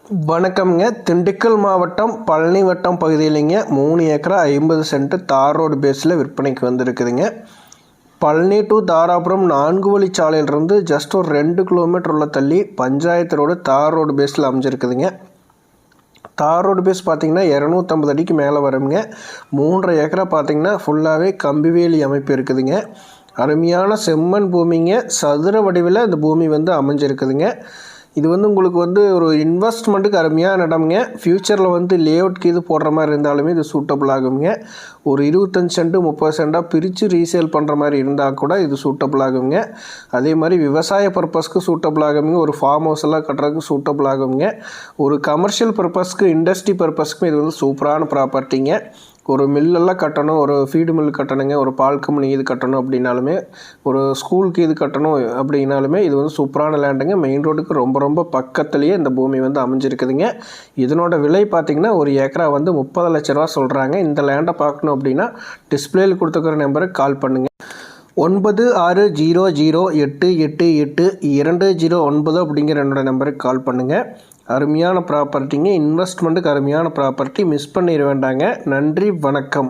வணக்கம்ங்க. திண்டுக்கல் மாவட்டம் பழனி வட்டம் பகுதியிலிங்க 3 ஏக்கரா 50 சென்ட் தார் ரோடு பேஸில் விற்பனைக்கு வந்திருக்குதுங்க. பழனி டு தாராபுரம் 4 வழி சாலையிலிருந்து ஜஸ்ட் ஒரு 2 கிலோமீட்டர் உள்ள தள்ளி பஞ்சாயத்து ரோடு தார் ரோடு பேஸில் அமைஞ்சிருக்குதுங்க. தார் ரோடு பேஸ் பார்த்திங்கன்னா 250 அடிக்கு மேலே வருங்க. 3.5 ஏக்கரா பார்த்திங்கன்னா ஃபுல்லாகவே கம்பிவேலி அமைப்பு இருக்குதுங்க. அருமையான செம்மண் பூமிங்க. சதுர வடிவில் இந்த பூமி அமைஞ்சிருக்குதுங்க. இது உங்களுக்கு ஒரு இன்வெஸ்ட்மெண்ட்டுக்கு அருமையான இடம்ங்க. ஃப்யூச்சரில் லேஅவுட்க்கு இது போடுற மாதிரி இருந்தாலுமே இது சூட்டபிள் ஆகுங்க. ஒரு 25 சென்ட் 30 சென்ட்டாக பிரித்து ரீசேல் பண்ணுற மாதிரி இருந்தால் கூட இது சூட்டபிள் ஆகுங்க. அதே மாதிரி விவசாய பர்பஸ்க்கு சூட்டபிள் ஆகுங்க. ஒரு ஃபார்ம் ஹவுஸ் எல்லாம் கட்டுறதுக்கு சூட்டபிள் ஆகுங்க. ஒரு கமர்ஷியல் பர்பஸ்க்கு இண்டஸ்ட்ரி பர்பஸ்க்கு இது சூப்பரான ப்ராப்பர்ட்டிங்க. ஒரு மில்லெல்லாம் கட்டணும், ஒரு ஃபீடு மில் கட்டணுங்க, ஒரு பால் கம்பெனி இது கட்டணும் அப்படின்னாலுமே, ஒரு ஸ்கூலுக்கு இது கட்டணும் அப்படின்னாலுமே இது சூப்பரான லேண்டுங்க. மெயின் ரோடுக்கு ரொம்ப ரொம்ப பக்கத்துலேயே இந்த பூமி அமைஞ்சிருக்குதுங்க. இதனோட விலை பார்த்திங்கன்னா ஒரு ஏக்கரா 30 லட்ச ரூபா சொல்கிறாங்க. இந்த லேண்டை பார்க்கணும் அப்படின்னா டிஸ்பிளேயில் கொடுத்துக்கிற நம்பருக்கு கால் பண்ணுங்கள். 9600888209 அப்படிங்கிற என்னோடய நம்பருக்கு கால் பண்ணுங்கள். அருமையான ப்ராப்பர்ட்டிங்க. இன்வெஸ்ட்மெண்ட்டுக்கு அருமையான ப்ராப்பர்ட்டி. மிஸ் பண்ணிட வேண்டாங்க. நன்றி, வணக்கம்.